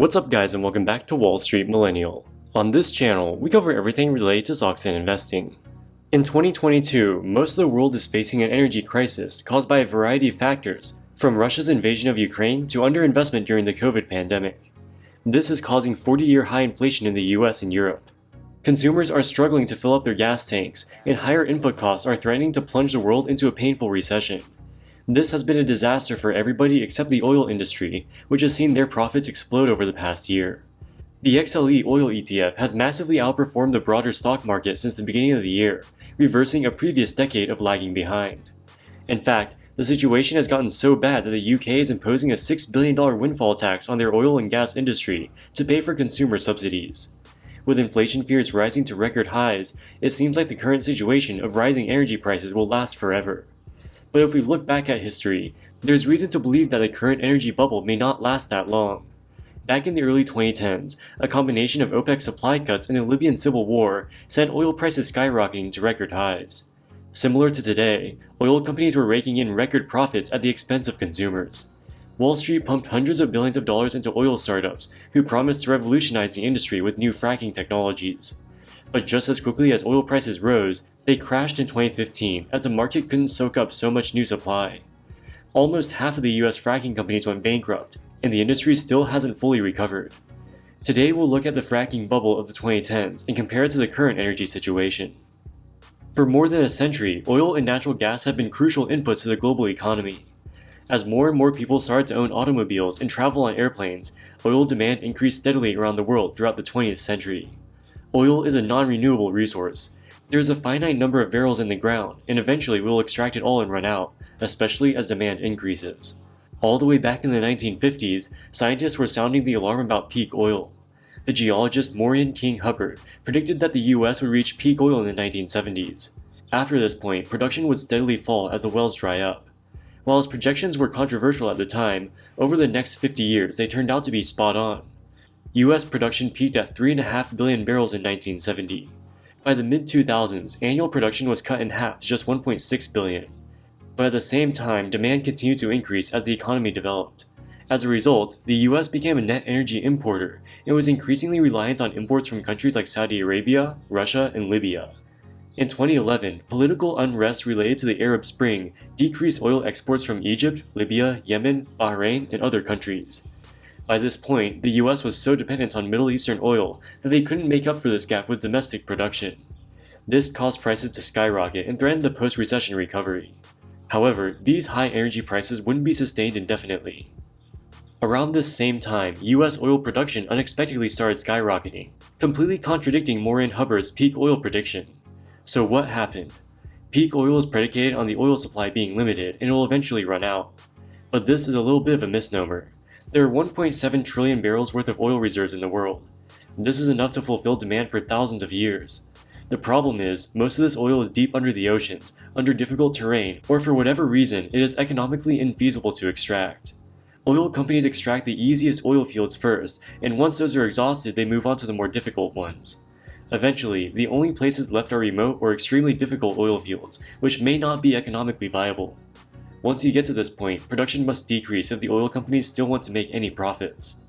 What's up guys, and welcome back to Wall Street Millennial. On this channel, we cover everything related to stocks and investing. In 2022, most of the world is facing an energy crisis caused by a variety of factors, from Russia's invasion of Ukraine to underinvestment during the COVID pandemic. This is causing 40-year high inflation in the US and Europe. Consumers are struggling to fill up their gas tanks, and higher input costs are threatening to plunge the world into a painful recession. This has been a disaster for everybody except the oil industry, which has seen their profits explode over the past year. The XLE oil ETF has massively outperformed the broader stock market since the beginning of the year, reversing a previous decade of lagging behind. In fact, the situation has gotten so bad that the UK is imposing a $6 billion windfall tax on their oil and gas industry to pay for consumer subsidies. With inflation fears rising to record highs, it seems like the current situation of rising energy prices will last forever. But if we look back at history, there's reason to believe that the current energy bubble may not last that long. Back in the early 2010s, a combination of OPEC supply cuts and the Libyan civil war sent oil prices skyrocketing to record highs. Similar to today, oil companies were raking in record profits at the expense of consumers. Wall Street pumped hundreds of billions of dollars into oil startups who promised to revolutionize the industry with new fracking technologies. But just as quickly as oil prices rose, they crashed in 2015 as the market couldn't soak up so much new supply. Almost half of the US fracking companies went bankrupt, and the industry still hasn't fully recovered. Today we'll look at the fracking bubble of the 2010s and compare it to the current energy situation. For more than a century, oil and natural gas have been crucial inputs to the global economy. As more and more people started to own automobiles and travel on airplanes, oil demand increased steadily around the world throughout the 20th century. Oil is a non-renewable resource. There is a finite number of barrels in the ground, and eventually we will extract it all and run out, especially as demand increases. All the way back in the 1950s, scientists were sounding the alarm about peak oil. The geologist Morian King Hubbard predicted that the US would reach peak oil in the 1970s. After this point, production would steadily fall as the wells dry up. While his projections were controversial at the time, over the next 50 years they turned out to be spot on. US production peaked at 3.5 billion barrels in 1970. By the mid-2000s, annual production was cut in half to just 1.6 billion. But at the same time, demand continued to increase as the economy developed. As a result, the US became a net energy importer and was increasingly reliant on imports from countries like Saudi Arabia, Russia, and Libya. In 2011, political unrest related to the Arab Spring decreased oil exports from Egypt, Libya, Yemen, Bahrain, and other countries. By this point, the US was so dependent on Middle Eastern oil that they couldn't make up for this gap with domestic production. This caused prices to skyrocket and threatened the post-recession recovery. However, these high energy prices wouldn't be sustained indefinitely. Around this same time, US oil production unexpectedly started skyrocketing, completely contradicting Morian Hubbard's peak oil prediction. So what happened? Peak oil is predicated on the oil supply being limited and it will eventually run out. But this is a little bit of a misnomer. There are 1.7 trillion barrels worth of oil reserves in the world. This is enough to fulfill demand for thousands of years. The problem is, most of this oil is deep under the oceans, under difficult terrain, or for whatever reason, it is economically infeasible to extract. Oil companies extract the easiest oil fields first, and once those are exhausted, they move on to the more difficult ones. Eventually, the only places left are remote or extremely difficult oil fields, which may not be economically viable. Once you get to this point, production must decrease if the oil companies still want to make any profits.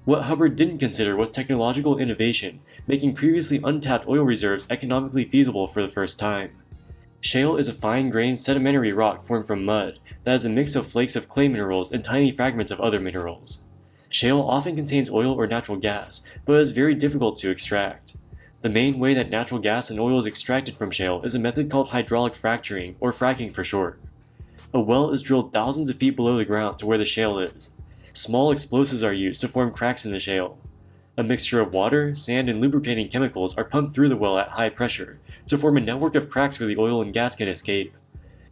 What Hubbard didn't consider was technological innovation, making previously untapped oil reserves economically feasible for the first time. Shale is a fine-grained sedimentary rock formed from mud that is a mix of flakes of clay minerals and tiny fragments of other minerals. Shale often contains oil or natural gas, but is very difficult to extract. The main way that natural gas and oil is extracted from shale is a method called hydraulic fracturing, or fracking for short. A well is drilled thousands of feet below the ground to where the shale is. Small explosives are used to form cracks in the shale. A mixture of water, sand, and lubricating chemicals are pumped through the well at high pressure to form a network of cracks where the oil and gas can escape.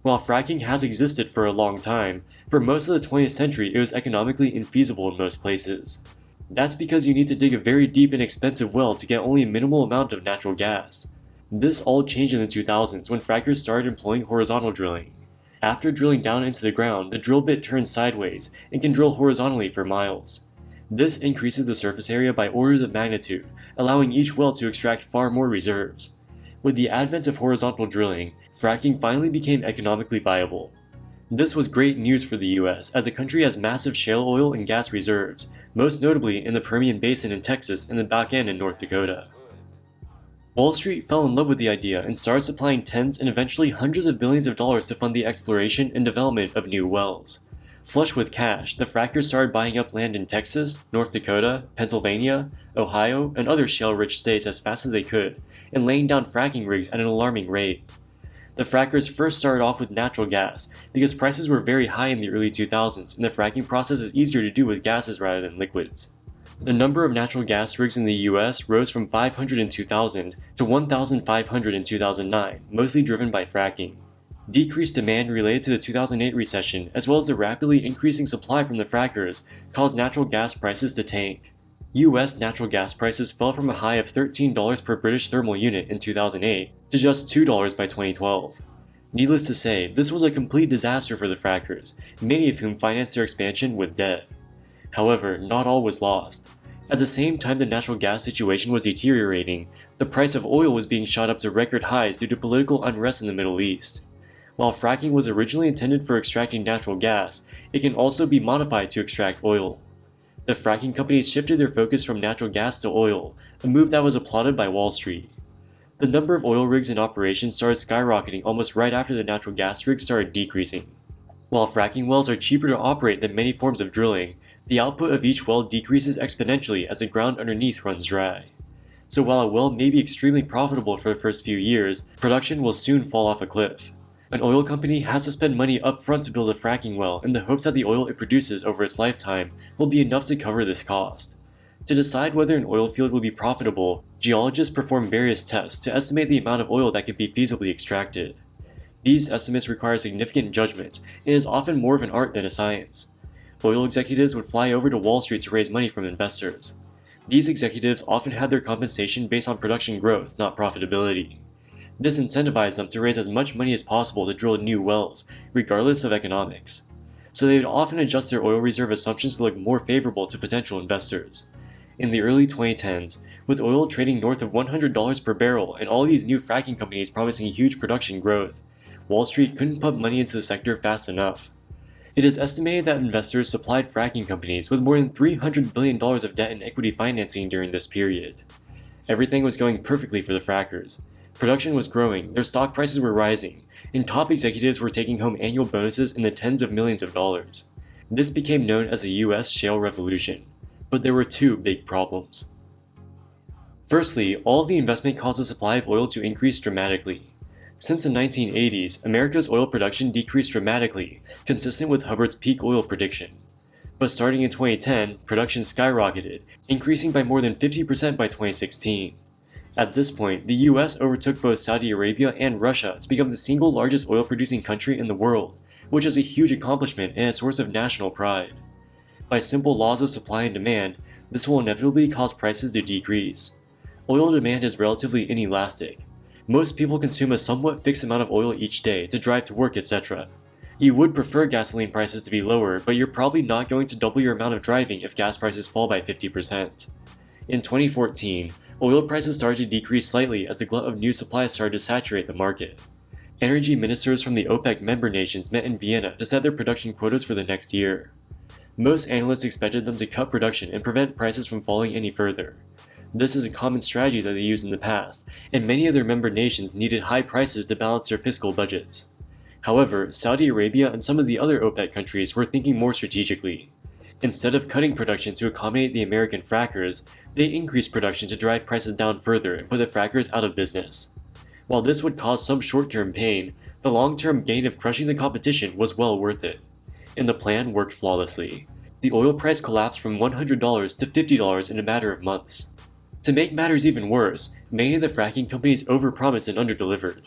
While fracking has existed for a long time, for most of the 20th century it was economically infeasible in most places. That's because you need to dig a very deep and expensive well to get only a minimal amount of natural gas. This all changed in the 2000s when frackers started employing horizontal drilling. After drilling down into the ground, the drill bit turns sideways and can drill horizontally for miles. This increases the surface area by orders of magnitude, allowing each well to extract far more reserves. With the advent of horizontal drilling, fracking finally became economically viable. This was great news for the US as the country has massive shale oil and gas reserves, most notably in the Permian Basin in Texas and the back end in North Dakota. Wall Street fell in love with the idea and started supplying tens and eventually hundreds of billions of dollars to fund the exploration and development of new wells. Flush with cash, the frackers started buying up land in Texas, North Dakota, Pennsylvania, Ohio, and other shale-rich states as fast as they could, and laying down fracking rigs at an alarming rate. The frackers first started off with natural gas, because prices were very high in the early 2000s and the fracking process is easier to do with gases rather than liquids. The number of natural gas rigs in the US rose from 500 in 2000 to 1,500 in 2009, mostly driven by fracking. Decreased demand related to the 2008 recession, as well as the rapidly increasing supply from the frackers, caused natural gas prices to tank. US natural gas prices fell from a high of $13 per British thermal unit in 2008 to just $2 by 2012. Needless to say, this was a complete disaster for the frackers, many of whom financed their expansion with debt. However, not all was lost. At the same time the natural gas situation was deteriorating, the price of oil was being shot up to record highs due to political unrest in the Middle East. While fracking was originally intended for extracting natural gas, it can also be modified to extract oil. The fracking companies shifted their focus from natural gas to oil, a move that was applauded by Wall Street. The number of oil rigs in operation started skyrocketing almost right after the natural gas rigs started decreasing. While fracking wells are cheaper to operate than many forms of drilling, the output of each well decreases exponentially as the ground underneath runs dry. So while a well may be extremely profitable for the first few years, production will soon fall off a cliff. An oil company has to spend money up front to build a fracking well in the hopes that the oil it produces over its lifetime will be enough to cover this cost. To decide whether an oil field will be profitable, geologists perform various tests to estimate the amount of oil that can be feasibly extracted. These estimates require significant judgment and is often more of an art than a science. Oil executives would fly over to Wall Street to raise money from investors. These executives often had their compensation based on production growth, not profitability. This incentivized them to raise as much money as possible to drill new wells, regardless of economics. So they would often adjust their oil reserve assumptions to look more favorable to potential investors. In the early 2010s, with oil trading north of $100 per barrel and all these new fracking companies promising huge production growth, Wall Street couldn't pump money into the sector fast enough. It is estimated that investors supplied fracking companies with more than $300 billion of debt and equity financing during this period. Everything was going perfectly for the frackers. Production was growing, their stock prices were rising, and top executives were taking home annual bonuses in the tens of millions of dollars. This became known as the US shale revolution. But there were two big problems. Firstly, all of the investment caused the supply of oil to increase dramatically. Since the 1980s, America's oil production decreased dramatically, consistent with Hubbard's peak oil prediction. But starting in 2010, production skyrocketed, increasing by more than 50% by 2016. At this point, the US overtook both Saudi Arabia and Russia to become the single largest oil-producing country in the world, which is a huge accomplishment and a source of national pride. By simple laws of supply and demand, this will inevitably cause prices to decrease. Oil demand is relatively inelastic. Most people consume a somewhat fixed amount of oil each day to drive to work, etc. You would prefer gasoline prices to be lower, but you're probably not going to double your amount of driving if gas prices fall by 50%. In 2014, oil prices started to decrease slightly as the glut of new supply started to saturate the market. Energy ministers from the OPEC member nations met in Vienna to set their production quotas for the next year. Most analysts expected them to cut production and prevent prices from falling any further. This is a common strategy that they used in the past, and many of their member nations needed high prices to balance their fiscal budgets. However, Saudi Arabia and some of the other OPEC countries were thinking more strategically. Instead of cutting production to accommodate the American frackers, they increased production to drive prices down further and put the frackers out of business. While this would cause some short-term pain, the long-term gain of crushing the competition was well worth it. And the plan worked flawlessly. The oil price collapsed from $100 to $50 in a matter of months. To make matters even worse, many of the fracking companies overpromised and underdelivered.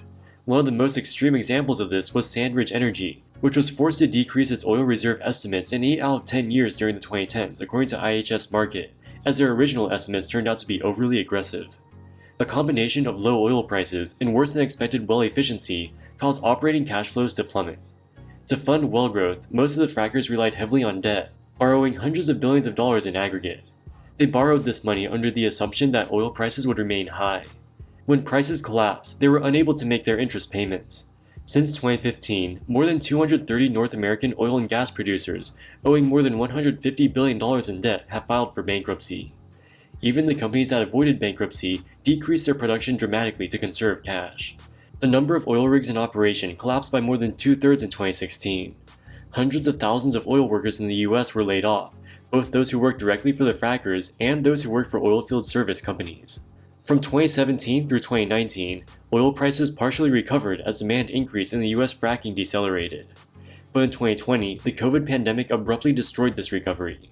One of the most extreme examples of this was Sandridge Energy, which was forced to decrease its oil reserve estimates in 8 out of 10 years during the 2010s, according to IHS Markit, as their original estimates turned out to be overly aggressive. A combination of low oil prices and worse than expected well efficiency caused operating cash flows to plummet. To fund well growth, most of the frackers relied heavily on debt, borrowing hundreds of billions of dollars in aggregate. They borrowed this money under the assumption that oil prices would remain high. When prices collapsed, they were unable to make their interest payments. Since 2015, more than 230 North American oil and gas producers, owing more than $150 billion in debt, have filed for bankruptcy. Even the companies that avoided bankruptcy decreased their production dramatically to conserve cash. The number of oil rigs in operation collapsed by more than 2/3 in 2016. Hundreds of thousands of oil workers in the US were laid off, both those who worked directly for the frackers and those who worked for oilfield service companies. From 2017 through 2019, oil prices partially recovered as demand increased and the US fracking decelerated. But in 2020, the COVID pandemic abruptly destroyed this recovery.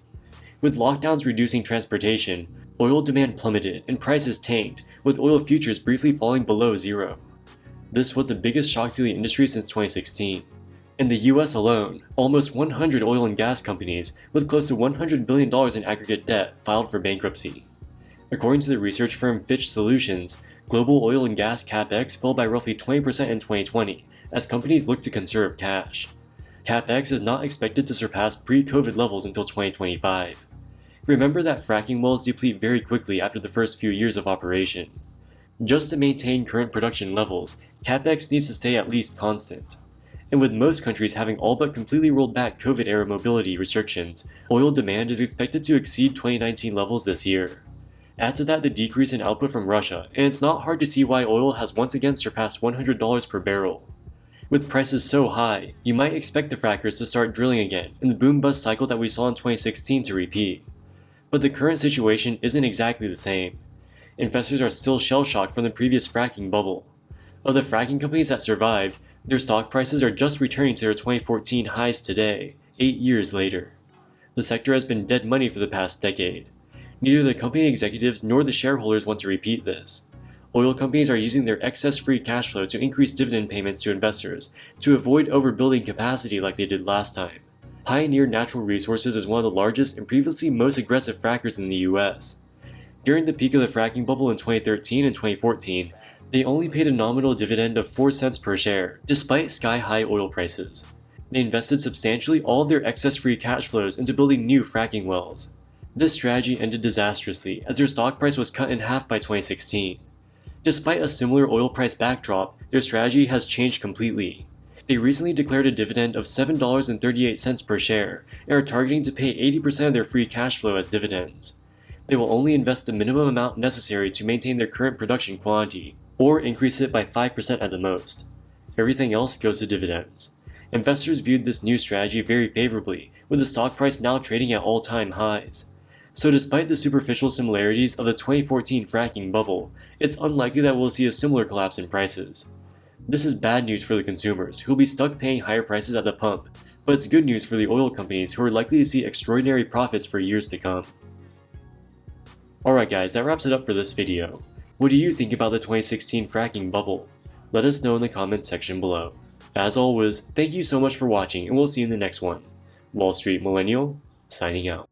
With lockdowns reducing transportation, oil demand plummeted and prices tanked, with oil futures briefly falling below zero. This was the biggest shock to the industry since 2016. In the US alone, almost 100 oil and gas companies with close to $100 billion in aggregate debt filed for bankruptcy. According to the research firm Fitch Solutions, global oil and gas capex fell by roughly 20% in 2020 as companies look to conserve cash. Capex is not expected to surpass pre-COVID levels until 2025. Remember that fracking wells deplete very quickly after the first few years of operation. Just to maintain current production levels, capex needs to stay at least constant. And with most countries having all but completely rolled back COVID-era mobility restrictions, oil demand is expected to exceed 2019 levels this year. Add to that the decrease in output from Russia, and it's not hard to see why oil has once again surpassed $100 per barrel. With prices so high, you might expect the frackers to start drilling again and the boom-bust cycle that we saw in 2016 to repeat. But the current situation isn't exactly the same. Investors are still shell-shocked from the previous fracking bubble. Of the fracking companies that survived, their stock prices are just returning to their 2014 highs today, 8 years later. The sector has been dead money for the past decade. Neither the company executives nor the shareholders want to repeat this. Oil companies are using their excess free cash flow to increase dividend payments to investors to avoid overbuilding capacity like they did last time. Pioneer Natural Resources is one of the largest and previously most aggressive frackers in the US. During the peak of the fracking bubble in 2013 and 2014, they only paid a nominal dividend of 4 cents per share, despite sky-high oil prices. They invested substantially all of their excess free cash flows into building new fracking wells. This strategy ended disastrously as their stock price was cut in half by 2016. Despite a similar oil price backdrop, their strategy has changed completely. They recently declared a dividend of $7.38 per share and are targeting to pay 80% of their free cash flow as dividends. They will only invest the minimum amount necessary to maintain their current production quantity, or increase it by 5% at the most. Everything else goes to dividends. Investors viewed this new strategy very favorably, with the stock price now trading at all-time highs. So despite the superficial similarities of the 2014 fracking bubble, it's unlikely that we'll see a similar collapse in prices. This is bad news for the consumers, who will be stuck paying higher prices at the pump, but it's good news for the oil companies who are likely to see extraordinary profits for years to come. Alright guys, that wraps it up for this video. What do you think about the 2016 fracking bubble? Let us know in the comments section below. As always, thank you so much for watching and we'll see you in the next one. Wall Street Millennial, signing out.